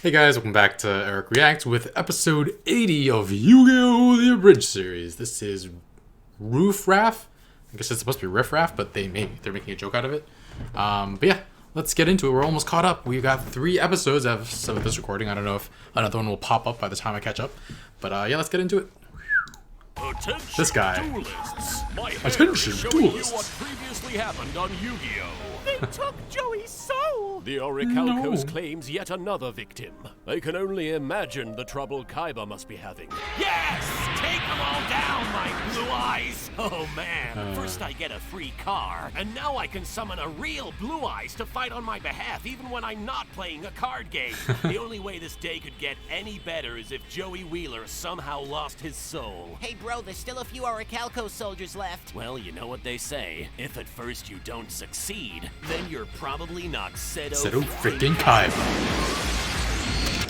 Hey guys, welcome back to Eric Reacts with episode 80 of Yu-Gi-Oh! The Abridged series. This is Raph. I guess it's supposed to be Raph, but they're making a joke out of it. But yeah, let's get into it. We're almost caught up. We got 3 episodes as of this recording. I don't know if another one will pop up by the time I catch up. But yeah, let's get into it. Attention, this guy. Duelists. Attention, duelists. What previously happened on Yu-Gi-Oh! They took Joey's soul! The Orichalcos claims yet another victim. I can only imagine the trouble Kaiba must be having. Yes! Take them all down, my blue eyes! Oh man, first I get a free car, and now I can summon a real blue eyes to fight on my behalf even when I'm not playing a card game. The only way this day could get any better is if Joey Wheeler somehow lost his soul. Hey bro, there's still a few Orichalcos soldiers left. Well, you know what they say. If at first you don't succeed, then you're probably not Seto freaking Kaiba.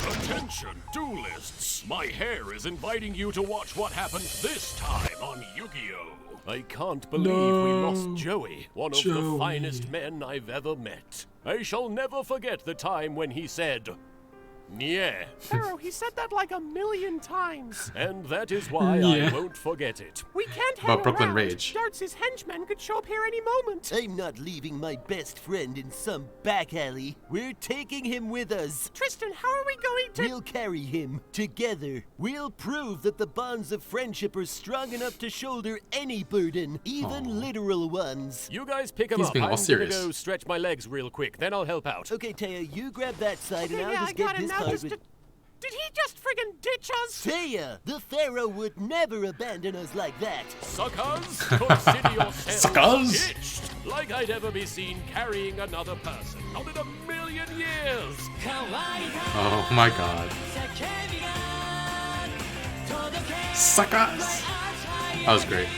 Attention, duelists! My hair is inviting you to watch what happens this time on Yu-Gi-Oh! I can't believe we lost Joey, one of the finest men I've ever met. I shall never forget the time when he said, "Yeah." Pharaoh, he said that like 1,000,000 times. And that is why I won't forget it. We can't hang Brooklyn around. Rage. Dartz's henchmen could show up here any moment. I'm not leaving my best friend in some back alley. We're taking him with us. Tristan, how are we going to... We'll carry him. Together, we'll prove that the bonds of friendship are strong enough to shoulder any burden, even literal ones. You guys pick him He's up. being all I'm serious. gonna go stretch my legs real quick, then I'll help out. Okay, Taya, you grab that side and Okay, I'll yeah, just I get got it this now. part Just... with... Did he just friggin' ditch us? Taya, the Pharaoh would never abandon us like that. Suckers, consider yourselves Suckers? ditched. Like I'd ever be seen carrying another person. Not in 1,000,000 years. Oh my god. Suckers! That was great.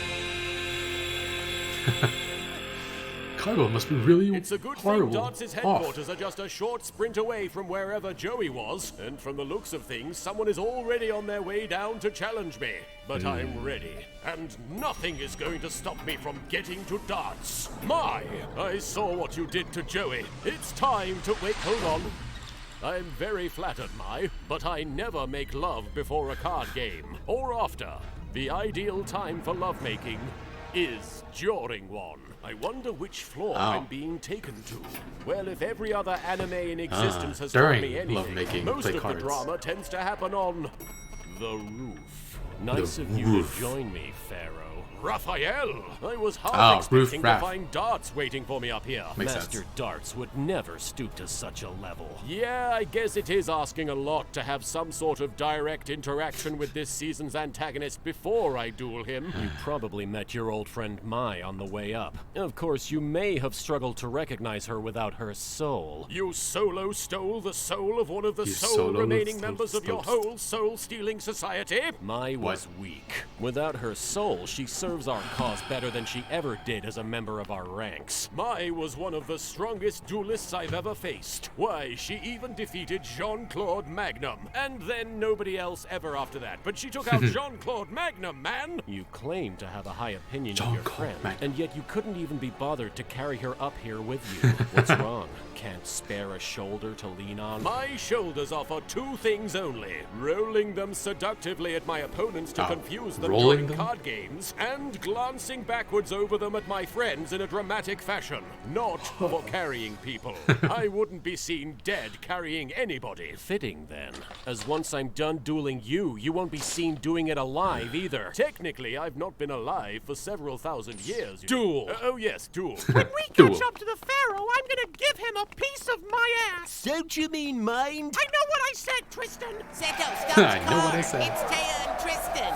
Kaiba must be really It's a good horrible. thing Dartz's headquarters are just a short sprint away from wherever Joey was, and from the looks of things, someone is already on their way down to challenge me. But I'm ready, and nothing is going to stop me from getting to Dartz. I saw what you did to Joey. It's time to wait. Hold on. I'm very flattered, but I never make love before a card game, or after. The ideal time for lovemaking is during one. I wonder which floor I'm being taken to. Well, if every other anime in existence has taught me anything, lovemaking, most play of cards. the drama tends to happen on the roof. Nice of you to join me, Pharaoh. Raphael! I was half expecting to find Dartz waiting for me up here. Master Dartz would never stoop to such a level. Yeah, I guess it is asking a lot to have some sort of direct interaction with this season's antagonist before I duel him. You probably met your old friend Mai on the way up. Of course, you may have struggled to recognize her without her soul. You solo stole the soul of one of the sole remaining members of your whole soul-stealing society? Mai was weak. Without her soul, she serves our cause better than she ever did as a member of our ranks. Mai was one of the strongest duelists I've ever faced. Why, she even defeated Jean-Claude Magnum. And then nobody else ever after that. But she took out Jean-Claude Magnum, man! You claim to have a high opinion of your friend, and yet you couldn't even be bothered to carry her up here with you. What's wrong? Can't spare a shoulder to lean on? My shoulders are for 2 things only. Rolling them seductively at my opponents to confuse them during card games, and glancing backwards over them at my friends in a dramatic fashion. Not for carrying people. I wouldn't be seen dead carrying anybody. Fitting then, as once I'm done dueling you, you won't be seen doing it alive either. Technically, I've not been alive for several thousand years. Duel! Oh yes, duel. When we catch up to the Pharaoh, I'm gonna give him a piece of my ass! Don't you mean mind? I know what I said, Tristan! Seto, stop I know what I said. It's Taya and Tristan.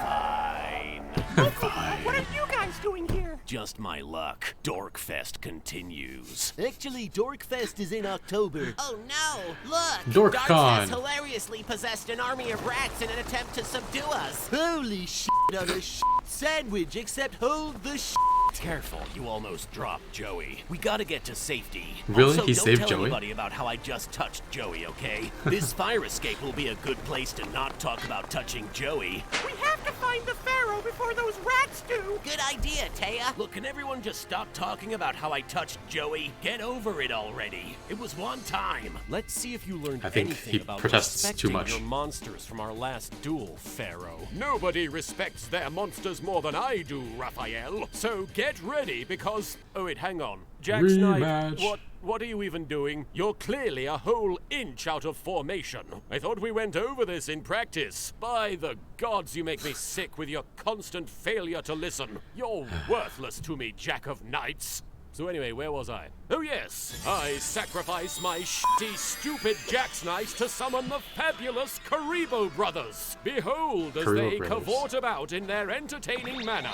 What are you guys doing here? Just my luck. Dorkfest continues. Actually, Dorkfest is in October. Oh no! Look! DorkCon. Dartz has hilariously possessed an army of rats in an attempt to subdue us. Holy shit on a shit sandwich, except hold the shit. Careful, you almost dropped Joey. We gotta get to safety. Really? Also, He don't saved tell Joey? anybody about how I just touched Joey, okay? This fire escape will be a good place to not talk about touching Joey. We have to find the Pharaoh before those rats do. Good idea, Taya. Look, can everyone just stop talking about how I touched Joey? Get over it already. It was one time. Let's see if you learned I think anything he about protests respecting too much. your monsters from our last duel, Pharaoh. Nobody respects their monsters more than I do, Raphael. So get ready because... Oh wait, hang on. Jack Knight, Rematch. what are you even doing? You're clearly a whole inch out of formation. I thought we went over this in practice. By the gods, you make me sick with your constant failure to listen. You're worthless to me, Jack of Knights. So anyway, where was I? Oh yes, I sacrifice my shitty, stupid Jack's Knights to summon the fabulous Karibo brothers. Behold as Karibo they brothers. cavort about in their entertaining manner.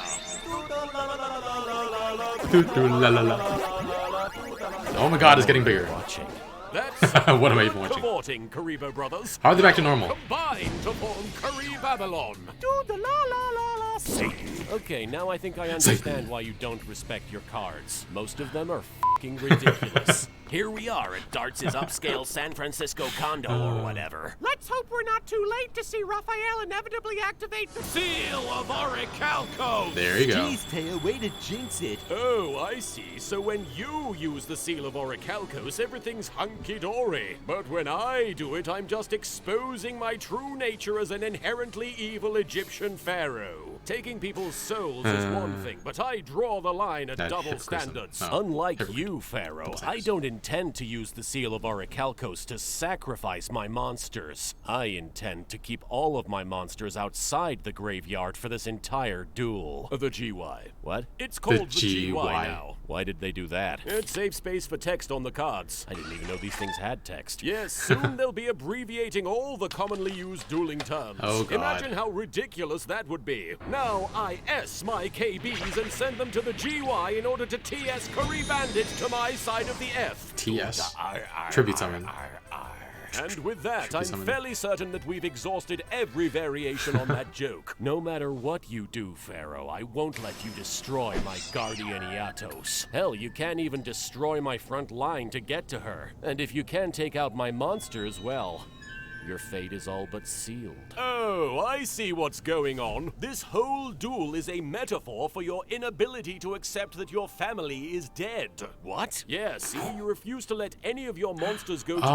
Oh my god, it's getting bigger. Watching. That's What am I even watching? cavorting, Karibo brothers. How are they back to normal? Combine to form Kari Babylon. Do the la la la la. Okay, now I think I understand why you don't respect your cards. Most of them are f***ing ridiculous. Here we are at Dartz's upscale San Francisco condo or whatever. Let's hope we're not too late to see Raphael inevitably activate the Seal of Orichalcos! There you go. Jeez, Taya, way to jinx it. Oh, I see. So when you use the Seal of Orichalcos, everything's hunky-dory. But when I do it, I'm just exposing my true nature as an inherently evil Egyptian pharaoh. Taking people's souls is one thing, but I draw the line at double hypocrite. standards. Oh, Unlike hypocrite. you, Pharaoh, I don't intend to use the Seal of Orichalcos to sacrifice my monsters. I intend to keep all of my monsters outside the graveyard for this entire duel. The GY. What? It's called the GY now. Why did they do that? It saves space for text on the cards. I didn't even know these things had text. Yes, soon they'll be abbreviating all the commonly used dueling terms. Oh, God. Imagine how ridiculous that would be. Now I S my KBs and send them to the GY in order to TS Curry Bandit to my side of the F. TS. Tribute summon. And with that, I'm summon. fairly certain that we've exhausted every variation on that joke. No matter what you do, Pharaoh, I won't let you destroy my Guardian Iatos. Hell, you can't even destroy my front line to get to her. And if you can take out my monsters, well... your fate is all but sealed. Oh, I see what's going on. This whole duel is a metaphor for your inability to accept that your family is dead. What? Yeah, see, you refuse to let any of your monsters go to the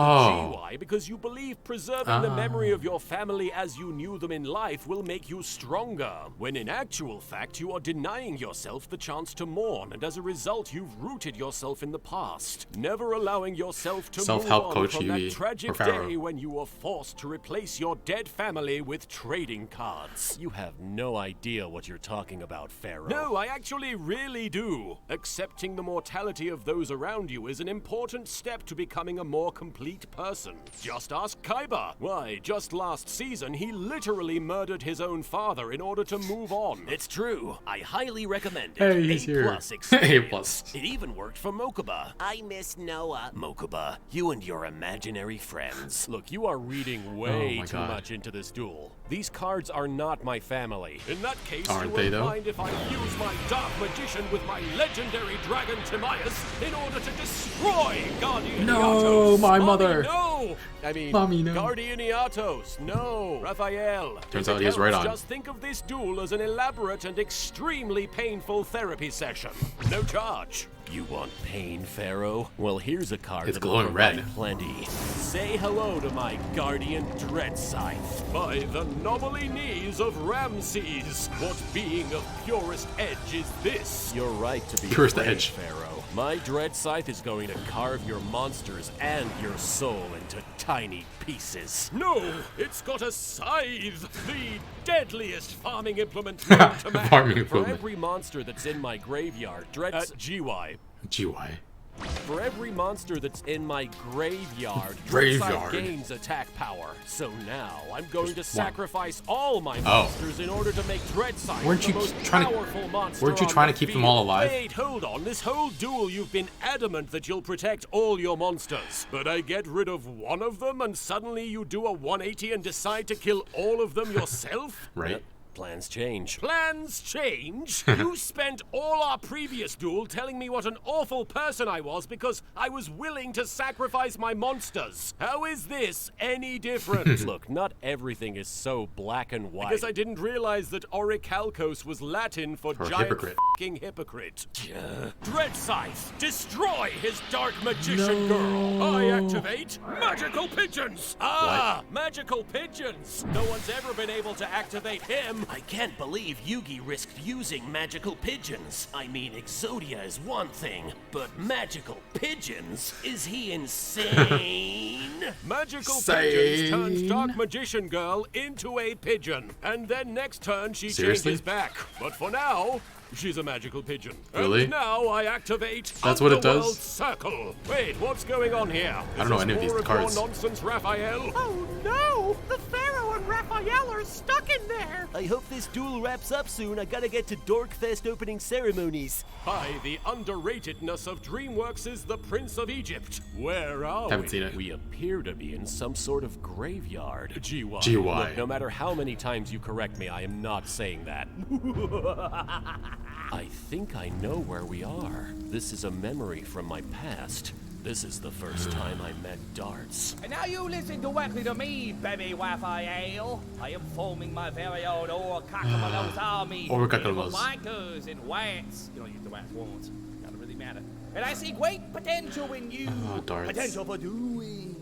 GY because you believe preserving the memory of your family as you knew them in life will make you stronger. When in actual fact, you are denying yourself the chance to mourn, and as a result, you've rooted yourself in the past, never allowing yourself to move Self-help on coach from Yugi, that tragic or Pharaoh. day when you were forced to replace your dead family with trading cards. You have no idea what you're talking about, Pharaoh. No, I actually really do. Accepting the mortality of those around you is an important step to becoming a more complete person. Just ask Kaiba. Why, just last season, he literally murdered his own father in order to move on. It's true. I highly recommend it. Hey, he's here. A+ experience. A+. It even worked for Mokuba. I miss Noah. Mokuba, you and your imaginary friends. Look, you are reading way my too God. much into this duel. These cards are not my family. In that case, Aren't you they, will though? find if I use my Dark Magician with my legendary dragon Timaeus in order to destroy Guardian No, Iatos. my Mommy, mother. No! I mean, Mommy, no. Guardian Iatos, no. Raphael. Turns If out it he was right helps, on. Just think of this duel as an elaborate and extremely painful therapy session. No charge. You want pain, Pharaoh? Well, here's a card It's that'll glowing provide red. plenty. Say hello to my guardian Dread Scythe. By the knobbly knees of Ramses. What being of purest edge is this? You're right to be Purest afraid, edge. Pharaoh. My Dread Scythe is going to carve your monsters and your soul into tiny pieces. No, it's got a scythe, the deadliest farming implement known to man. Farming For implement. every monster that's in my graveyard, GY. GY. For every monster that's in my graveyard, Graveyard. Dartz gains attack power. So now I'm going to Just one. sacrifice all my monsters in order to make Dreadscythe Weren't the you most trying to- powerful monster weren't you on trying the to keep them field. all alive? Wait, hold on. This whole duel you've been adamant that you'll protect all your monsters. But I get rid of one of them and suddenly you do a 180 and decide to kill all of them yourself? Right. Plans change. Plans change? You spent all our previous duel telling me what an awful person I was because I was willing to sacrifice my monsters. How is this any different? Look, not everything is so black and white. I guess I didn't realize that orichalcos was Latin for giant hypocrite. f***ing hypocrite. Dread Scythe, destroy his dark magician girl. I activate magical pigeons. Magical pigeons. No one's ever been able to activate him. I can't believe Yugi risked using magical pigeons. I mean, Exodia is one thing, but magical pigeons? Is he insane? Magical pigeons turns Dark Magician Girl into a pigeon. And then next turn she changes back. But for now, she's a magical pigeon. Really? And now I activate That's what it Underworld does? Circle. Wait, what's going on here? I don't know any of these cards. Your nonsense, Raphael? Oh no! The Pharaoh and Raphael are stuck in there! I hope this duel wraps up soon. I gotta get to Dorkfest opening ceremonies. By the underratedness of DreamWorks' The Prince of Egypt. Where are Haven't we? seen it. We appear to be in some sort of graveyard. GY. GY. Look, no matter how many times you correct me, I am not saying that. I think I know where we are. This is a memory from my past. This is the first time I met Dartz. And now you listen directly to me, baby Raphael. I am forming my very own Orichalcos army. Orichalcos. Wankers and wats. You don't use the wats once. Doesn't really matter. And I see great potential in you. Dartz. Potential for doing.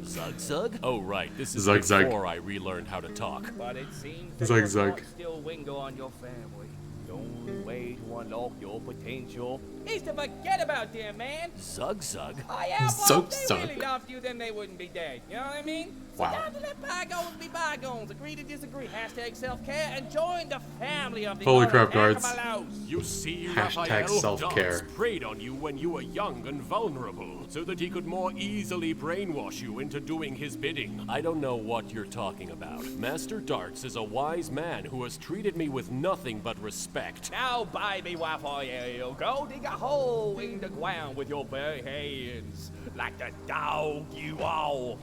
Zug? Oh, right. This is Zug, zug. before I relearned how to talk. But it seems that Zug, your zug. thoughts still linger on your family. The only way to unlock your potential is to forget about them, man. Zug Zug? Oh yeah, well, Zug, if they zug. really loved you, then they wouldn't be dead. You know what I mean? So Wow. time to let bygones be bygones. Agree to disagree. Hashtag self-care and join the family of the Holy crap, Dartz. Orichalcos. You see, Hashtag Raphael, self-care. Dartz preyed on you when you were young and vulnerable, so that he could more easily brainwash you into doing his bidding. I don't know what you're talking about. Master Dartz is a wise man who has treated me with nothing but respect. Now, baby Raphael, go dig a hole in the ground with your bare hands, like the dog you are.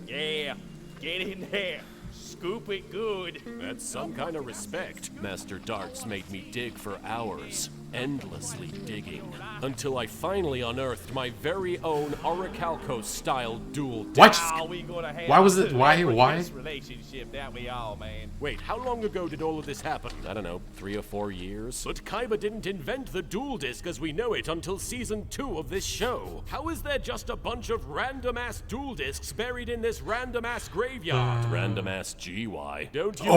Yeah, get in there. Scoop it good. That's some kind of respect. Master Dartz made me dig for hours, endlessly digging, until I finally unearthed my very own Orichalcos-style duel What? disc. Now we gonna have Why was it- a why- celebrity relationship that we are, man. Wait, how long ago did all of this happen? I don't know, 3 or 4 years? But Kaiba didn't invent the duel disc as we know it until season 2 of this show. How is there just a bunch of random-ass duel discs buried in this random-ass graveyard? Random-ass GY. Don't you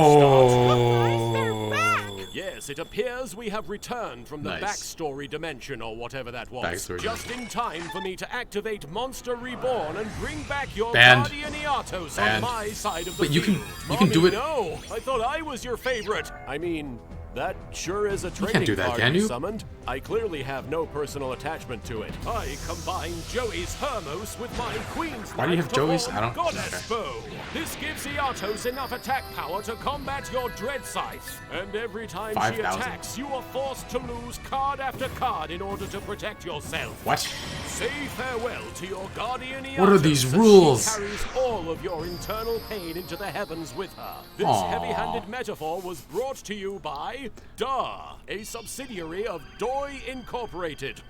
Oh. Yes, it appears we have returned from the Nice. backstory dimension or whatever that was. Backstory Just in time for me to activate Monster Reborn and bring back your Banned. Guardian Iatos on Banned. my side of the But you can- field. you can do Mommy, it- No, I thought I was your favorite. I mean, that sure is a trading can't do that, card can you? summoned. I clearly have no personal attachment to it. I combine Joey's Hermos with my Queen's Why do you have Knife to Joey's? form I don't- Goddess okay. Bow. This gives Iatos enough attack power to combat your Dread Scythe. And every time she 5,000. attacks, you are forced to lose card after card in order to protect yourself. What? Say farewell to your guardian Iatos. What are these as rules? She carries all of your internal pain into the heavens with her. This Aw. heavy-handed metaphor was brought to you by Duh, a subsidiary of Doi Incorporated.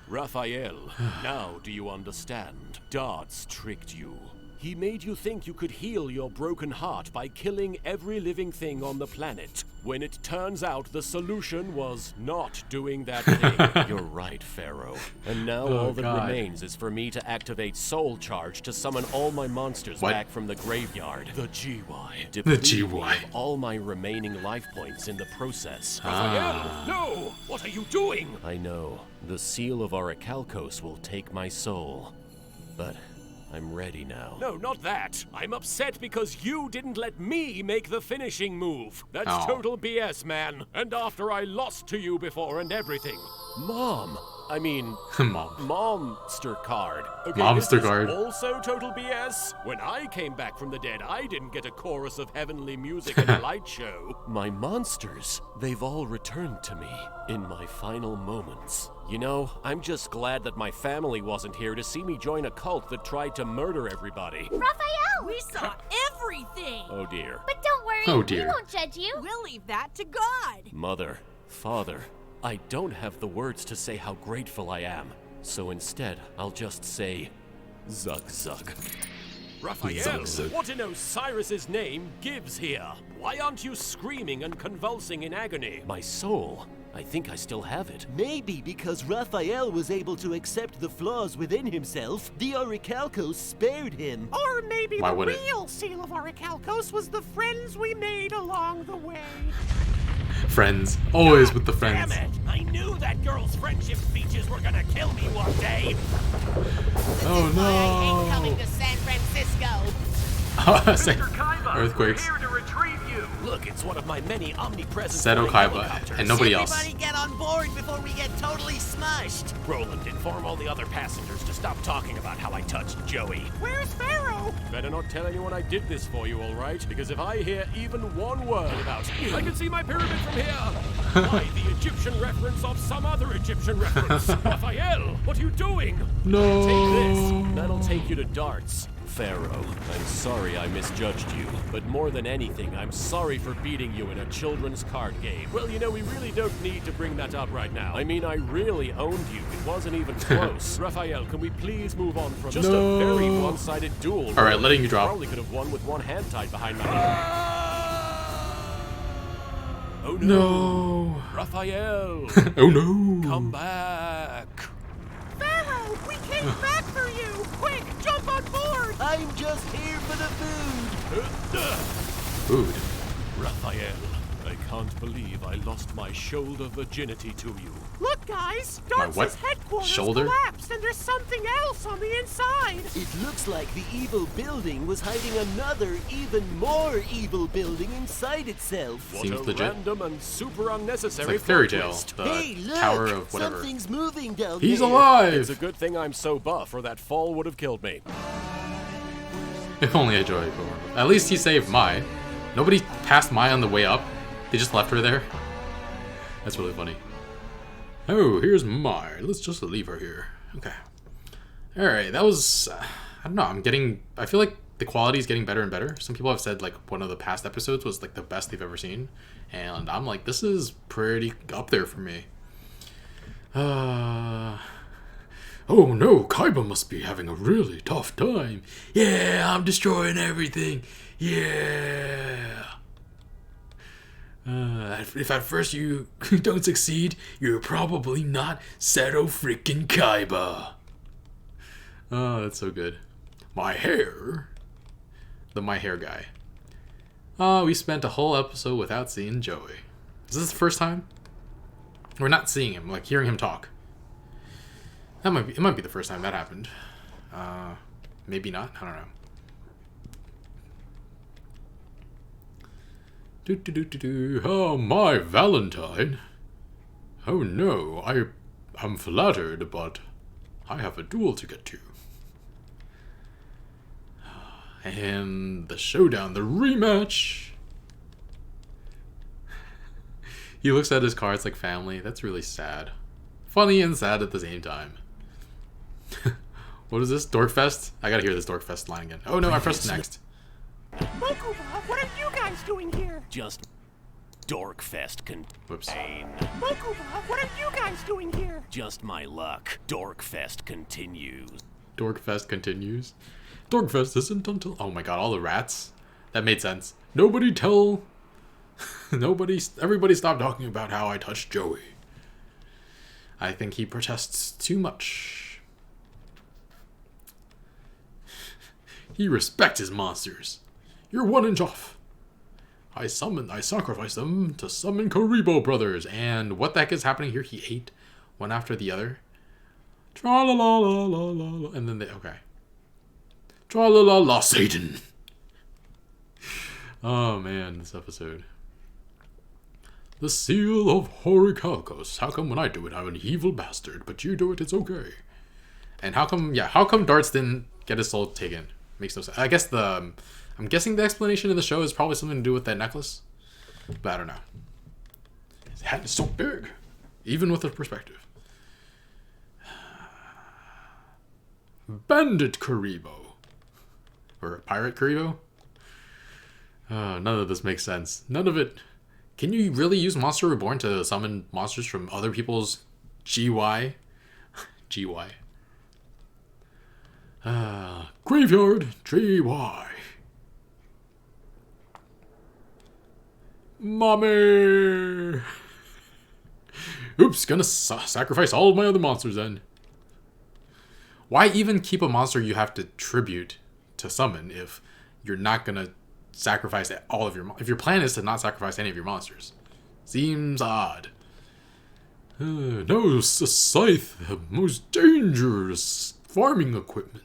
Raphael, now do you understand? Dartz tricked you. He made you think you could heal your broken heart by killing every living thing on the planet, when it turns out the solution was not doing that thing. You're right, Pharaoh. And now all that God. remains is for me to activate Soul Charge to summon all my monsters What? back from the graveyard. The GY. The Depleting me GY. of all my remaining life points in the process. Ah. Raphael, no! What are you doing? I know. The seal of Orichalcos will take my soul. But I'm ready now. No, not that. I'm upset because you didn't let me make the finishing move. That's Oh. total BS, man. And after I lost to you before and everything. Mom, I mean, Monster card. Okay, Monster is this card. also total BS? When I came back from the dead, I didn't get a chorus of heavenly music and a light show. My monsters, they've all returned to me in my final moments. You know, I'm just glad that my family wasn't here to see me join a cult that tried to murder everybody. Raphael! We saw everything! Oh dear. But don't worry, Oh dear. we won't judge you. We'll leave that to God. Mother, Father, I don't have the words to say how grateful I am. So instead, I'll just say, Zug Zug. Raphael, what in Osiris's name gives here? Why aren't you screaming and convulsing in agony? My soul, I think I still have it. Maybe because Raphael was able to accept the flaws within himself, the Orichalcos spared him. Or maybe Why the would it? real seal of Orichalcos was the friends we made along the way. Friends. Always with the Damn friends. it! I knew that girl's friendship speeches were gonna kill me one day. Oh I hate coming no. to San Francisco. Earthquakes. Here to retrieve you. Look, it's one of my many omnipresent Seto flying Kaiba helicopters. and nobody else. Everybody get on board before we get totally smushed. Roland, inform all the other passengers to stop talking about how I touched Joey. Where's Pharaoh? Better not tell anyone I did this for you, all right? Because if I hear even one word about I can see my pyramid from here, why the Egyptian reference of some other Egyptian reference? Raphael, what are you doing? No. Take this. That'll take you to Dartz. Pharaoh, I'm sorry I misjudged you, but more than anything, I'm sorry for beating you in a children's card game. Well, you know, we really don't need to bring that up right now. I mean, I really owned you. It wasn't even close. Raphael, can we please move on from just a very one-sided duel? All right, letting you drop. Probably could have won with one hand tied behind my head. Oh no. No. Raphael, Oh no. come back. Pharaoh, we came back for you. Quick, jump on board. I'm just here for the food. Food. Raphael, I can't believe I lost my shoulder virginity to you. Look, guys, My Dartz's what? headquarters Shoulder? collapsed, and there's something else on the inside. It looks like the evil building was hiding another, even more evil building inside itself. What Seems a legit. random and super unnecessary It's like Fairy plot Tale. twist. The Hey, look! Tower of whatever. Something's moving down He's there. alive. It's a good thing I'm so buff, or that fall would have killed me. If only I joy. At least he saved Mai. Nobody passed Mai on the way up. They just left her there. That's really funny. Oh, here's Mai. Let's just leave her here. Okay. All right, that was. I don't know. I feel like the quality is getting better and better. Some people have said like one of the past episodes was like the best they've ever seen, and I'm like, this is pretty up there for me. Oh no, Kaiba must be having a really tough time. Yeah, I'm destroying everything. Yeah. If at first you don't succeed, you're probably not Seto freaking Kaiba. Oh, that's so good. My hair. My hair guy. Oh, we spent a whole episode without seeing Joey. Is this the first time? We're not seeing him, like hearing him talk. It might be the first time that happened. Maybe not. I don't know. Oh, my Valentine. Oh no, I'm flattered, but I have a duel to get to. And the showdown, the rematch. He looks at his cards like family. That's really sad. Funny and sad at the same time. What is this? Dorkfest? I gotta hear this Dorkfest line again. Oh no, I pressed next. Mokuba, what are you guys doing here? Just Dorkfest Whoops. Mokuba, what are you guys doing here? Just my luck. Dorkfest continues. Dorkfest continues. Dorkfest isn't until... Oh my god, all the rats. That made sense. Everybody stop talking about how I touched Joey. I think he protests too much. He respects his monsters. You're 1 inch off. I sacrificed them to summon Karibo brothers. And what the heck is happening here? He ate one after the other. Tra-la-la-la-la-la. And then okay. Tra-la-la-la, Satan. Oh man, this episode. The seal of Horicalcos. How come when I do it, I'm an evil bastard, but you do it, it's okay. And how come Dartz didn't get his soul taken? Makes no sense. I guess I'm guessing the explanation in the show is probably something to do with that necklace. But I don't know. His hat is so big. Even with a perspective. Bandit Karibo. Or Pirate Karibo? None of this makes sense. None of it. Can you really use Monster Reborn to summon monsters from other people's GY? GY. Graveyard GY. Mommy! Oops, gonna sacrifice all of my other monsters then. Why even keep a monster you have to tribute to summon if you're not gonna sacrifice all of your... If your plan is to not sacrifice any of your monsters? Seems odd. No, scythe, the most dangerous farming equipment.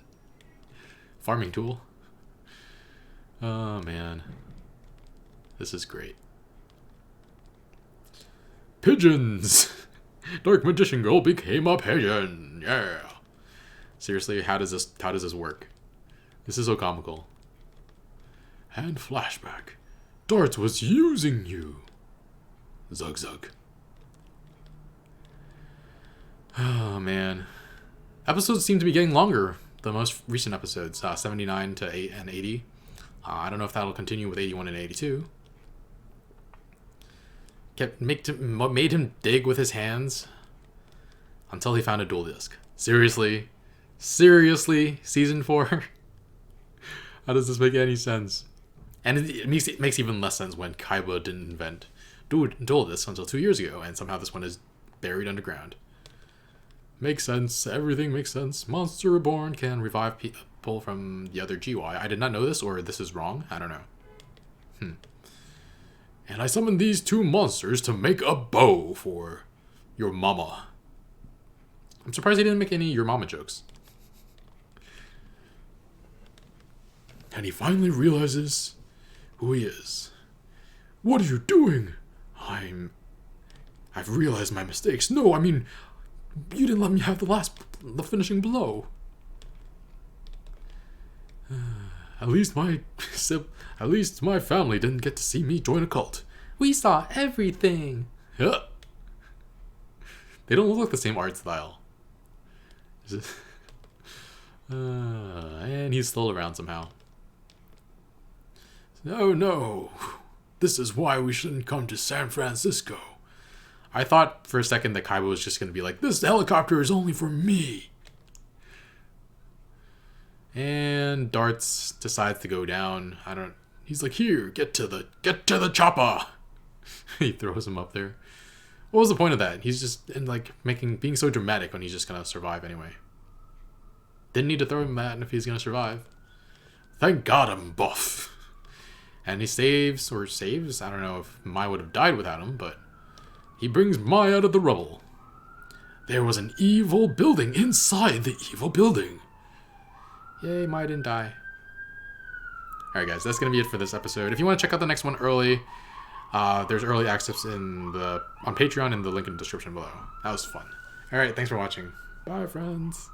Farming tool. Oh, man. This is great. Pigeons! Dark Magician Girl became a pigeon! Yeah! Seriously, how does this work? This is so comical. And flashback. Dartz was using you. Zug zug. Oh man. Episodes seem to be getting longer. The most recent episodes, 79 to 8 and 80. I don't know if that'll continue with 81 and 82. Made him dig with his hands until he found a dual disc. Seriously? Seriously? Season 4? How does this make any sense? And it makes even less sense when Kaiba didn't invent dual discs until 2 years ago, and somehow this one is buried underground. Makes sense. Everything makes sense. Monster Reborn can revive people from the other GY. I did not know this, or this is wrong. I don't know. And I summoned these 2 monsters to make a bow for your mama. I'm surprised he didn't make any your mama jokes. And he finally realizes who he is. What are you doing? I've realized my mistakes. No, I mean, you didn't let me have the finishing blow. At least my family didn't get to see me join a cult. We saw everything. Yeah. They don't look like the same art style. And he's still around somehow. Oh no, this is why we shouldn't come to San Francisco. I thought for a second that Kaiba was just going to be like, this helicopter is only for me. And Dartz decides to go down. He's like, here, get to the chopper. He throws him up there. What was the point of that? He's just being so dramatic when he's just going to survive anyway. Didn't need to throw him that if he's going to survive. Thank God I'm buff. And he saves, I don't know if Mai would have died without him, but he brings Mai out of the rubble. There was an evil building inside the evil building. Yay, Mai didn't die. Alright guys, that's going to be it for this episode. If you want to check out the next one early, there's early access on Patreon in the link in the description below. That was fun. Alright, thanks for watching. Bye, friends.